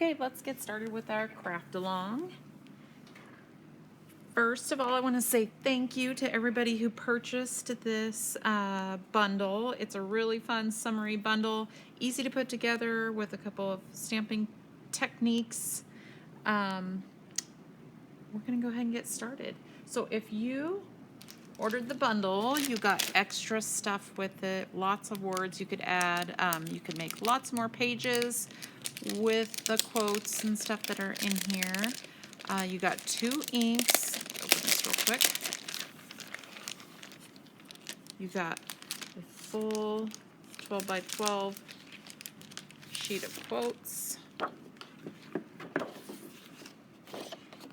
Okay, let's get started with our craft along. First of all, I want to say thank you to everybody who purchased this bundle. It's a really fun summary bundle, easy to put together with a couple of stamping techniques. We're going to go ahead and get started. So if you ordered the bundle, you got extra stuff with it, lots of words you could add. You could make lots more pages with the quotes and stuff that are in here. You got 2 inks. Open this real quick. You got a full 12 by 12 sheet of quotes.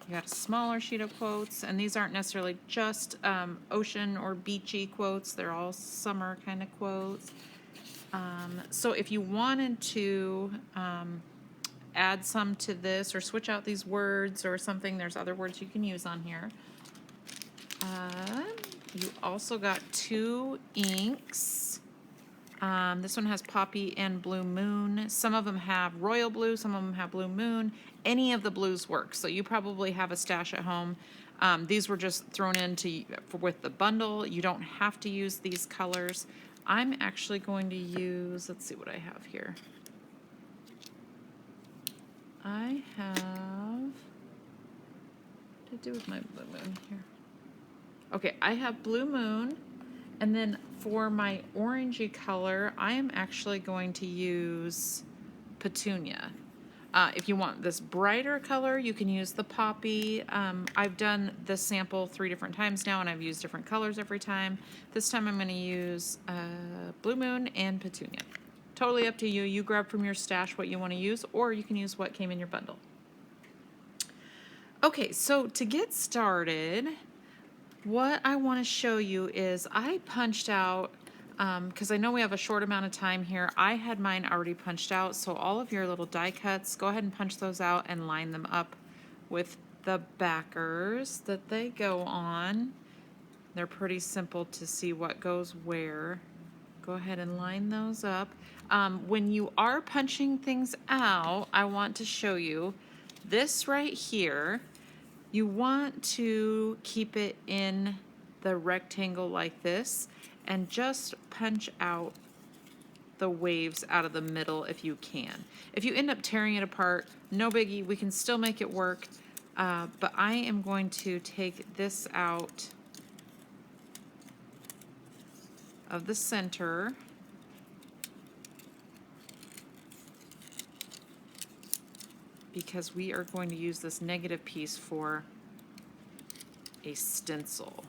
You got a smaller sheet of quotes, and these aren't necessarily just ocean or beachy quotes. They're all summer kind of quotes. So if you wanted to add some to this or switch out these words or something, there's other words you can use on here. You also got 2 inks. This one has Poppy and Blue Moon. Some of them have Royal Blue, some of them have Blue Moon. Any of the blues work, so you probably have a stash at home. These were just thrown into with the bundle. You don't have to use these colors. I'm actually going to use, let's see what I have here. I have, what did I do with my Blue Moon here? Okay, I have Blue Moon, and then for my orangey color, I am actually going to use Petunia. If you want this brighter color, you can use the Poppy. I've done this sample 3 different times now, and I've used different colors every time. This time I'm going to use Blue Moon and Petunia. Totally up to you. You grab from your stash what you want to use, or you can use what came in your bundle. Okay, so to get started, what I want to show you is I punched out, because I know we have a short amount of time here, I had mine already punched out, so all of your little die cuts, go ahead and punch those out and line them up with the backers that they go on. They're pretty simple to see what goes where. Go ahead and line those up. When you are punching things out, I want to show you this right here. You want to keep it in the rectangle like this and just punch out the waves out of the middle if you can. If you end up tearing it apart, no biggie, we can still make it work. But I am going to take this out of the center. Because we are going to use this negative piece for a stencil.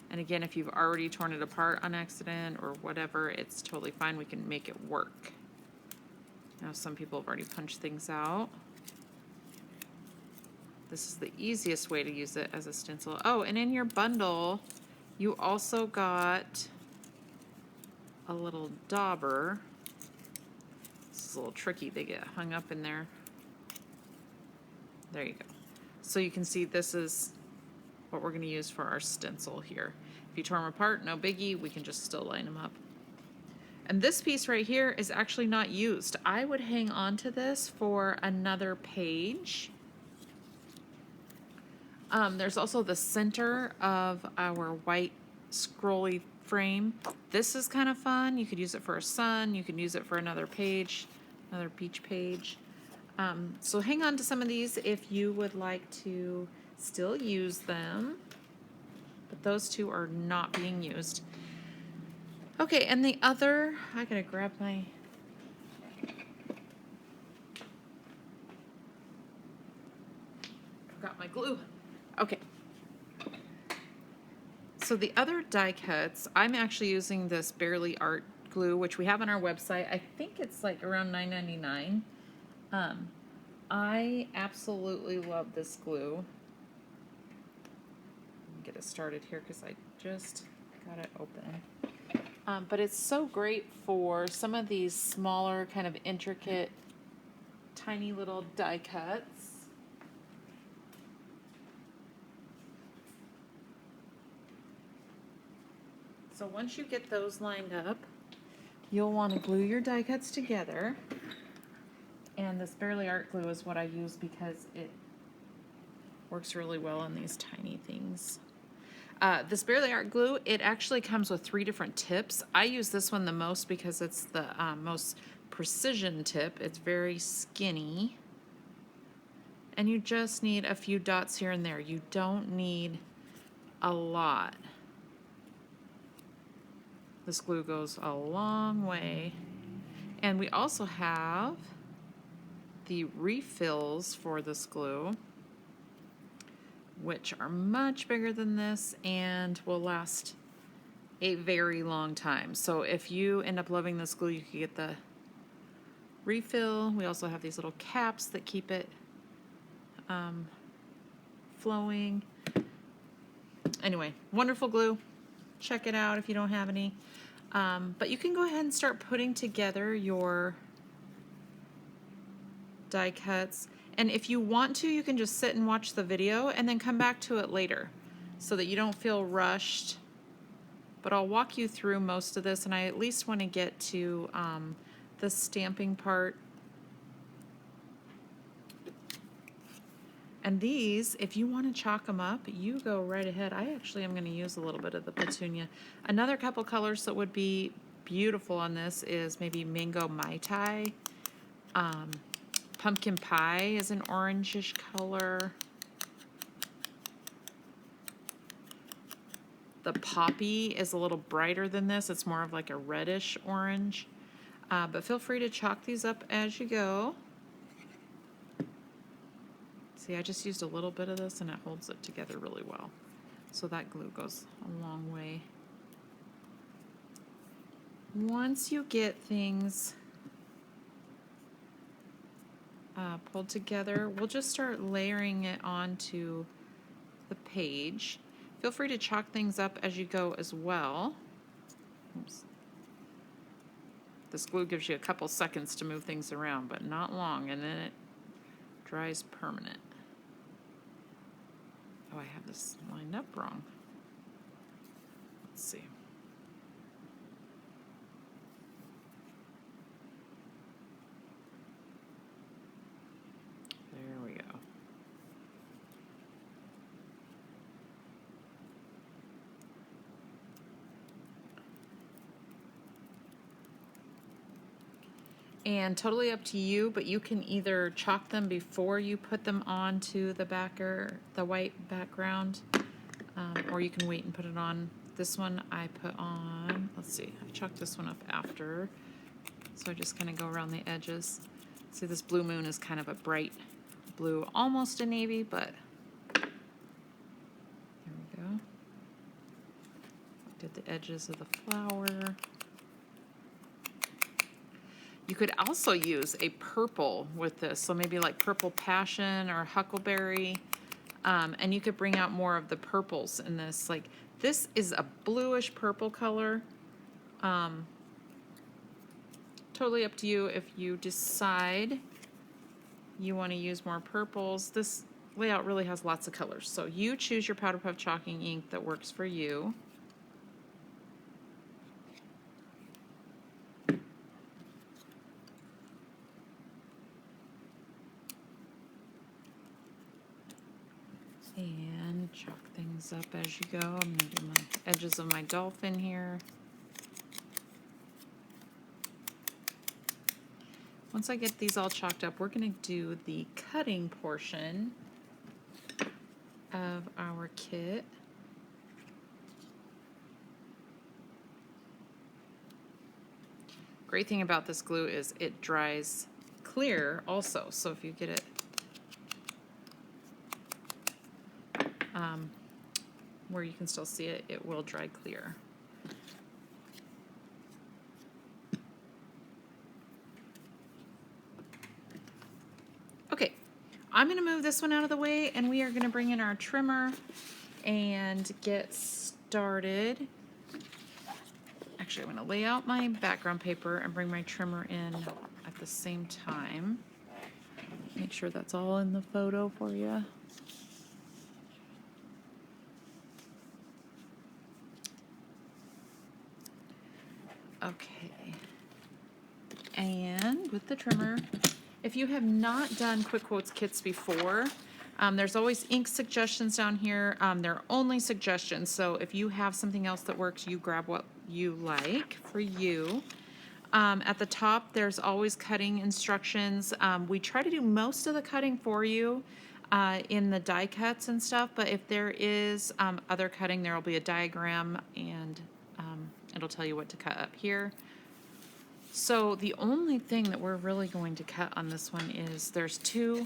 And again, if you've already torn it apart on accident or whatever, it's totally fine. We can make it work. Now, some people have already punched things out. This is the easiest way to use it as a stencil. Oh, and in your bundle, you also got a little dauber. This is a little tricky. They get hung up in there. There you go. So you can see this is what we're going to use for our stencil here. If you tore them apart, no biggie. We can just still line them up. And this piece right here is actually not used. I would hang on to this for another page. There's also the center of our white scrolly frame. This is kind of fun. You could use it for a sun. You can use it for another page, another beach page. So hang on to some of these if you would like to still use them. But those 2 are not being used. Okay, and the other, I gotta grab my... Forgot my glue. Okay. So the other die cuts, I'm actually using this Barely Art glue, which we have on our website. I think it's like around $9.99. I absolutely love this glue. Let me get it started here because I just got it open. But it's so great for some of these smaller, kind of intricate, tiny little die cuts. So once you get those lined up, you'll want to glue your die cuts together. And this Barely Art glue is what I use because it works really well on these tiny things. This Barely Art glue, it actually comes with 3 different tips. I use this one the most because it's the most precision tip. It's very skinny. And you just need a few dots here and there. You don't need a lot. This glue goes a long way. And we also have the refills for this glue, which are much bigger than this and will last a very long time. So if you end up loving this glue, you can get the refill. We also have these little caps that keep it flowing. Anyway, wonderful glue. Check it out if you don't have any. But you can go ahead and start putting together your die cuts. And if you want to, you can just sit and watch the video and then come back to it later so that you don't feel rushed. But I'll walk you through most of this, and I at least want to get to the stamping part. And these, if you want to chalk them up, you go right ahead. I actually am going to use a little bit of the petunia. Another couple colors that would be beautiful on this is maybe Mango Mai Tai. Pumpkin Pie is an orangish color. The Poppy is a little brighter than this. It's more of like a reddish orange. But feel free to chalk these up as you go. See, I just used a little bit of this and it holds it together really well. So that glue goes a long way. Once you get things pulled together, we'll just start layering it onto the page. Feel free to chalk things up as you go as well. Oops. This glue gives you a couple seconds to move things around, but not long, and then it dries permanent. Oh, I have this lined up wrong. Let's see. There we go. And totally up to you, but you can either chalk them before you put them onto the the white background, or you can wait and put it on. This one I put on, let's see, I chalked this one up after, so I just kind of go around the edges. See, this Blue Moon is kind of a bright blue, almost a navy, but there we go. Did the edges of the flower. You could also use a purple with this, so maybe like Purple Passion or Huckleberry, and you could bring out more of the purples in this. Like this is a bluish purple color. Totally up to you if you decide you want to use more purples. This layout really has lots of colors, so you choose your Powder Puff chalking ink that works for you. And chalk things up as you go. I'm going to do my edges of my dolphin here. Once I get these all chalked up, we're going to do the cutting portion of our kit. Great thing about this glue is it dries clear also, so if you get it where you can still see it, it will dry clear. Okay, I'm going to move this one out of the way, and we are going to bring in our trimmer and get started. Actually, I'm going to lay out my background paper and bring my trimmer in at the same time. Make sure that's all in the photo for you. Okay, and with the trimmer, If you have not done Quick Quotes kits before, there's always ink suggestions down here. They're only suggestions, so if you have something else that works, you grab what you like for you. At the top, there's always cutting instructions. We try to do most of the cutting for you in the die cuts and stuff, but if there is other cutting, there will be a diagram and it'll tell you what to cut up here. So the only thing that we're really going to cut on this one is there's two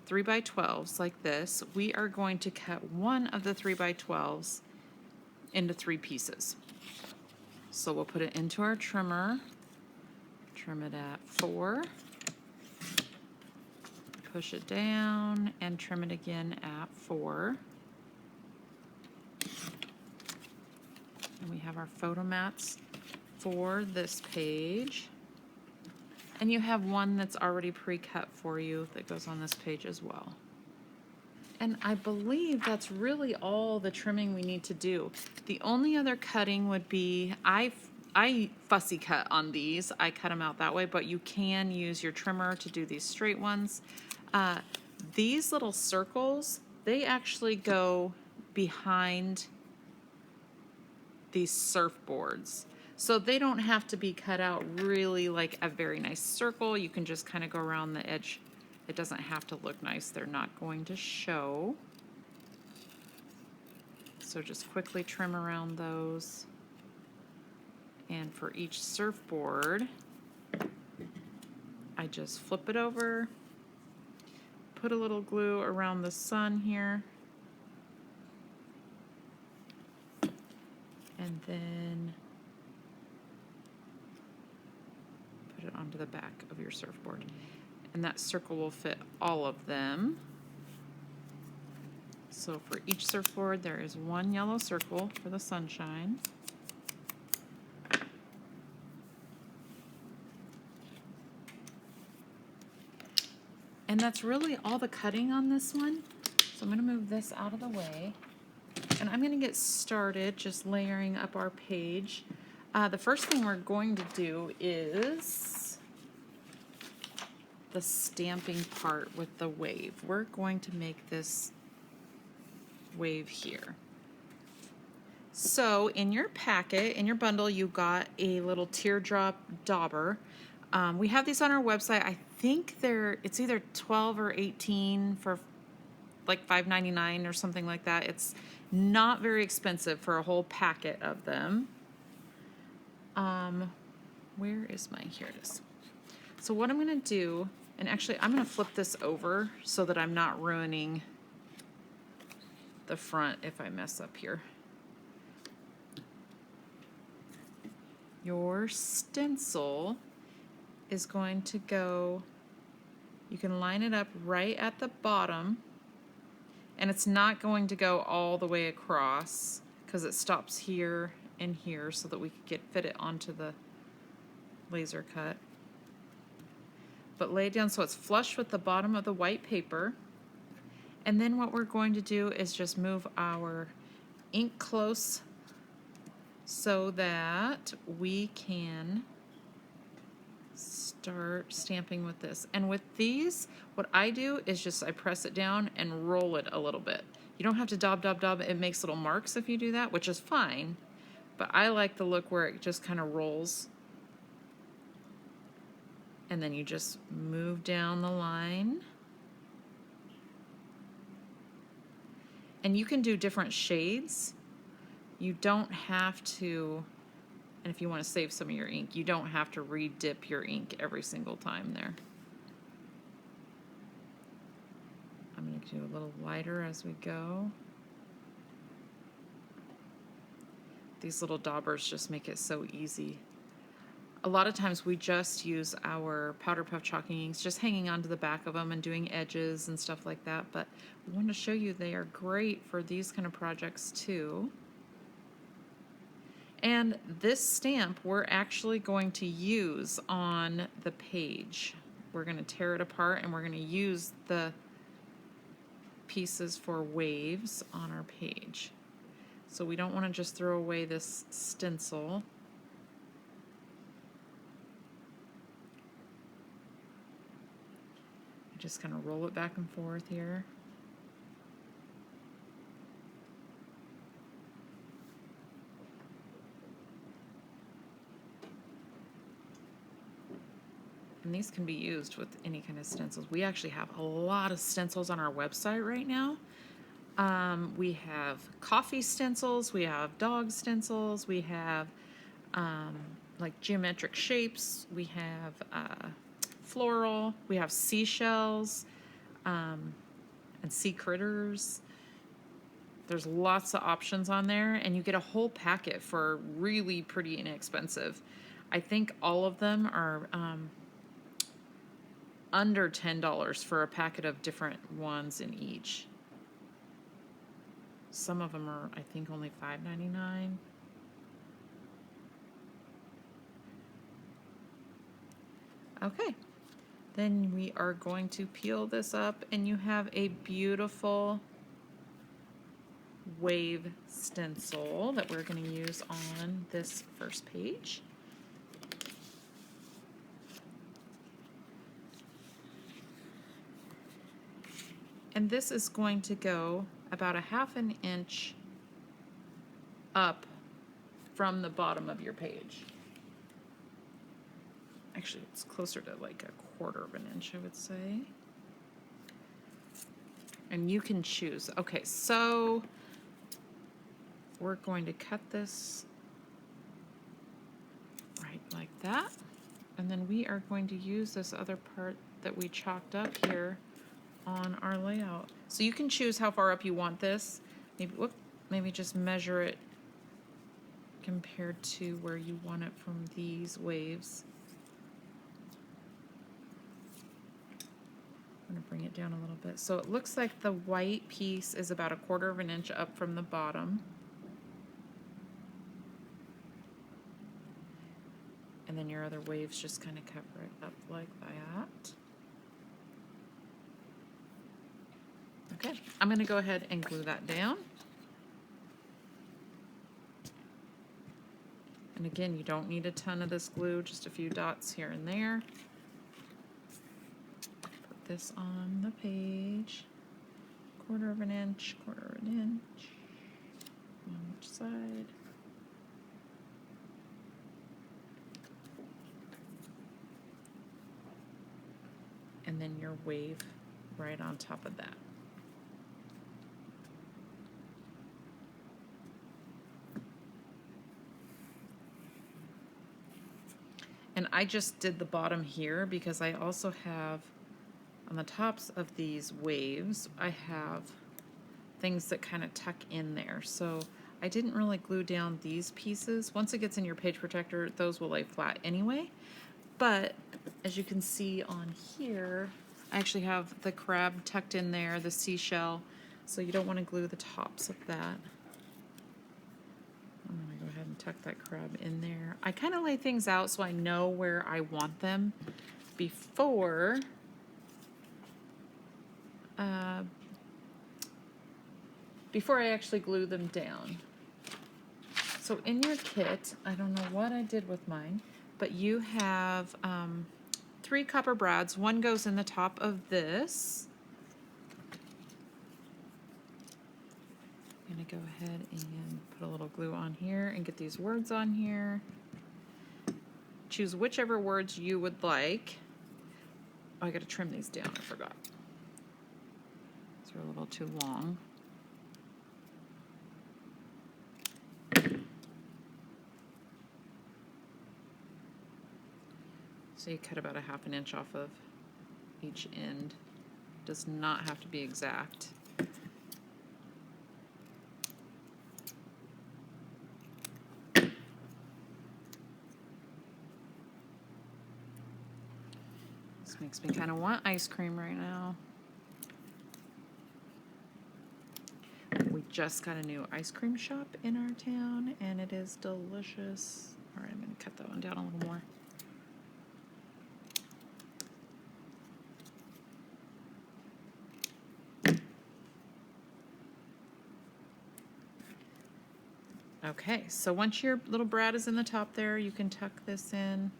3x12s like this. We are going to cut one of the 3x12s into 3 pieces. So we'll put it into our trimmer, trim it at 4, push it down, and trim it again at 4. And we have our photo mats for this page. And you have one that's already pre-cut for you that goes on this page as well. And I believe that's really all the trimming we need to do. The only other cutting would be, I fussy cut on these. I cut them out that way, but you can use your trimmer to do these straight ones. These little circles, they actually go behind these surfboards. So they don't have to be cut out really like a very nice circle. You can just kind of go around the edge. It doesn't have to look nice. They're not going to show. So just quickly trim around those. And for each surfboard, I just flip it over, put a little glue around the sun here, and then put it onto the back of your surfboard. And that circle will fit all of them. So for each surfboard, there is one yellow circle for the sunshine. And that's really all the cutting on this one. So I'm going to move this out of the way. And I'm going to get started just layering up our page. The first thing we're going to do is the stamping part with the wave. We're going to make this wave here. So in your packet, in your bundle, you got a little teardrop dauber. We have these on our website. I think it's either 12 or 18 for like $5.99 or something like that. It's not very expensive for a whole packet of them. Where is mine? Here it is. So what I'm going to do, and actually I'm going to flip this over so that I'm not ruining the front if I mess up here. Your stencil is going to go, you can line it up right at the bottom, and it's not going to go all the way across because it stops here and here so that we could fit it onto the laser cut. But lay it down so it's flush with the bottom of the white paper. And then what we're going to do is just move our ink close so that we can start stamping with this. And with these, what I do is just I press it down and roll it a little bit. You don't have to dab. It makes little marks if you do that, which is fine. But I like the look where it just kind of rolls. And then you just move down the line. And you can do different shades. You don't have to, and if you want to save some of your ink, you don't have to re-dip your ink every single time there. I'm going to do a little lighter as we go. These little daubers just make it so easy. A lot of times we just use our powder puff chalking inks just hanging onto the back of them and doing edges and stuff like that, but I want to show you they are great for these kind of projects too. And this stamp we're actually going to use on the page. We're going to tear it apart and we're going to use the pieces for waves on our page. So we don't want to just throw away this stencil. You just kind of roll it back and forth here. And these can be used with any kind of stencils. We actually have a lot of stencils on our website right now. We have coffee stencils, we have dog stencils, we have like geometric shapes, we have floral, we have seashells and sea critters. There's lots of options on there, and you get a whole packet for really pretty inexpensive. I think all of them are under $10 for a packet of different ones in each. Some of them are, I think, only $5.99. Okay, then we are going to peel this up, and you have a beautiful wave stencil that we're going to use on this first page. And this is going to go about 1/2 inch up from the bottom of your page. Actually, it's closer to like 1/4 inch, I would say. And you can choose. Okay, so we're going to cut this right like that. And then we are going to use this other part that we chalked up here on our layout. So you can choose how far up you want this. Maybe just measure it compared to where you want it from these waves. I'm gonna bring it down a little bit. So it looks like the white piece is about 1/4 inch up from the bottom. And then your other waves just kind of cover it up like that. Okay, I'm going to go ahead and glue that down. And again, you don't need a ton of this glue, just a few dots here and there. Put this on the page. 1/4 inch, 1/4 inch on each side. And then your wave right on top of that. And I just did the bottom here because I also have, on the tops of these waves, I have things that kind of tuck in there. So I didn't really glue down these pieces. Once it gets in your page protector, those will lay flat anyway. But as you can see on here, I actually have the crab tucked in there, the seashell, so you don't want to glue the tops of that. I'm going to go ahead and tuck that crab in there. I kind of lay things out so I know where I want them before I actually glue them down. So in your kit, I don't know what I did with mine, but you have 3 copper brads. One goes in the top of this. I'm going to go ahead and put a little glue on here and get these words on here. Choose whichever words you would like. Oh, I got to trim these down, I forgot. These are a little too long. So you cut about 1/2 inch off of each end. Does not have to be exact. This makes me kind of want ice cream right now. We just got a new ice cream shop in our town, and it is delicious. All right, I'm going to cut that one down a little more. Okay, so once your little brad is in the top there, you can tuck this in.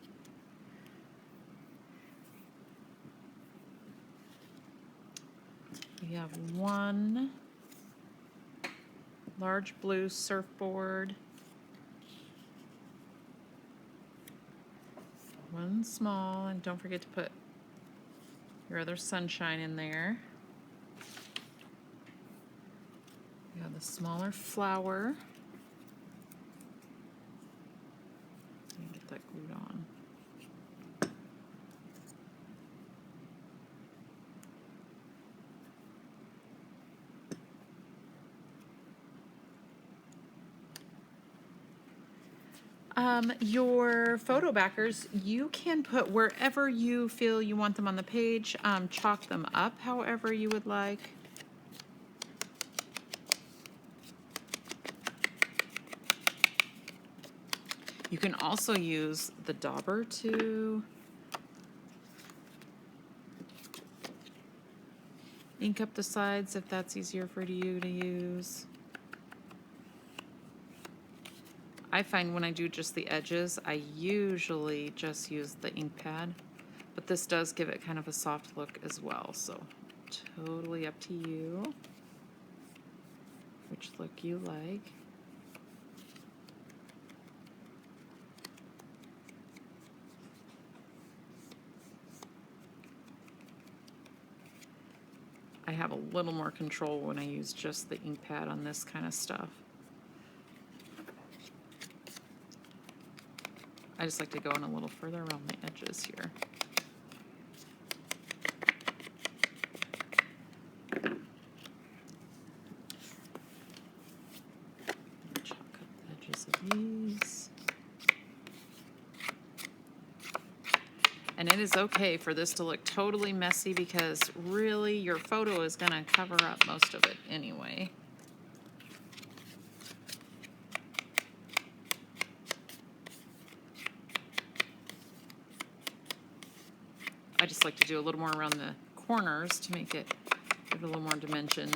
We have one large blue surfboard, one small, and don't forget to put your other sunshine in there. We have the smaller flower. Let me get that glued on. Your photo backers, you can put wherever you feel you want them on the page. Chalk them up however you would like. You can also use the dauber to ink up the sides if that's easier for you to use. I find when I do just the edges, I usually just use the ink pad, but this does give it kind of a soft look as well, so totally up to you which look you like. I have a little more control when I use just the ink pad on this kind of stuff. I just like to go in a little further around the edges here. Chalk up the edges of these. And it is okay for this to look totally messy because really your photo is going to cover up most of it anyway. I just like to do a little more around the corners to make it give it a little more dimension.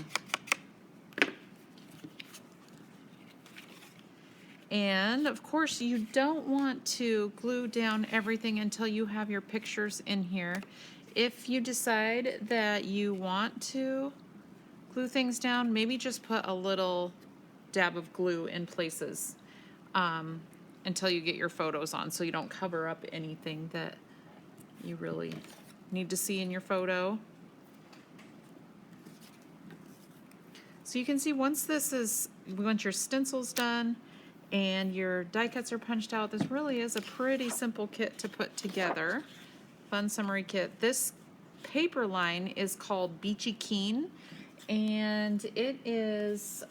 And of course you don't want to glue down everything until you have your pictures in here. If you decide that you want to glue things down, maybe just put a little dab of glue in places until you get your photos on, so you don't cover up anything that you really need to see in your photo. So you can see once your stencil's done and your die cuts are punched out, this really is a pretty simple kit to put together. Fun summary kit. This paper line is called Beachy Keen, and it is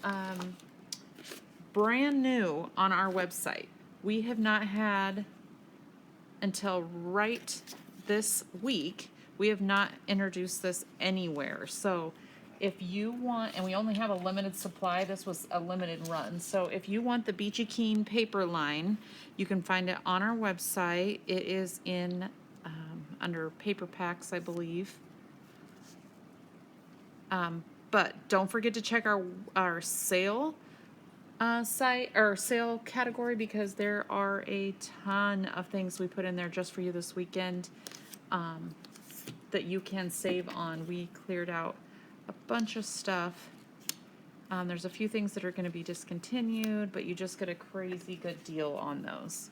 brand new on our website. We have not had, until right this week, we have not introduced this anywhere. So if you want, and we only have a limited supply, this was a limited run. So if you want the Beachy Keen paper line, you can find it on our website. It is in under paper packs, I believe. But don't forget to check our sale site or sale category, because there are a ton of things we put in there just for you this weekend that you can save on. We cleared out a bunch of stuff. There's a few things that are going to be discontinued, but you just get a crazy good deal on those.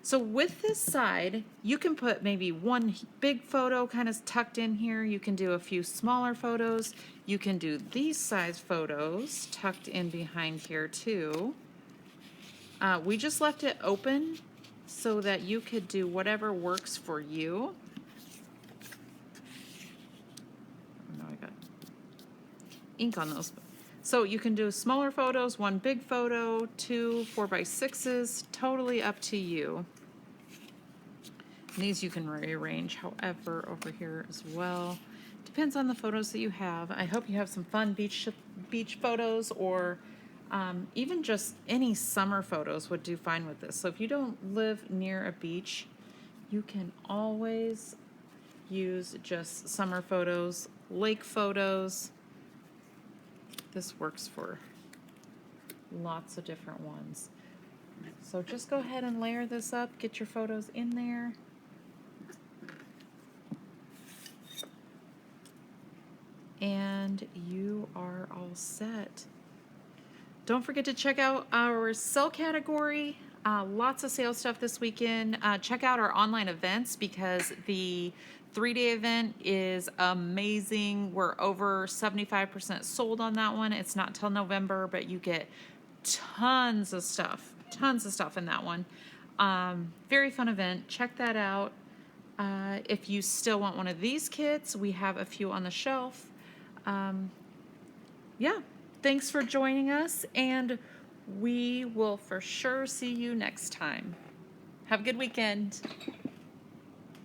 So with this side, you can put maybe one big photo kind of tucked in here. You can do a few smaller photos. You can do these size photos tucked in behind here too. We just left it open so that you could do whatever works for you. Oh no, I got ink on those. So you can do smaller photos, one big photo, 2 4x6s, totally up to you. And these you can rearrange however over here as well. Depends on the photos that you have. I hope you have some fun beach photos, or even just any summer photos would do fine with this. So if you don't live near a beach, you can always use just summer photos, lake photos. This works for lots of different ones. So just go ahead and layer this up, get your photos in there. and you are all set. Don't forget to check out our sell category. Lots of sales stuff this weekend. Check out our online events because the 3-day event is amazing. We're over 75% sold on that one. It's not till November, but you get tons of stuff in that one. Very fun event. Check that out. If you still want one of these kits, we have a few on the shelf. Yeah, thanks for joining us, and we will for sure see you next time. Have a good weekend.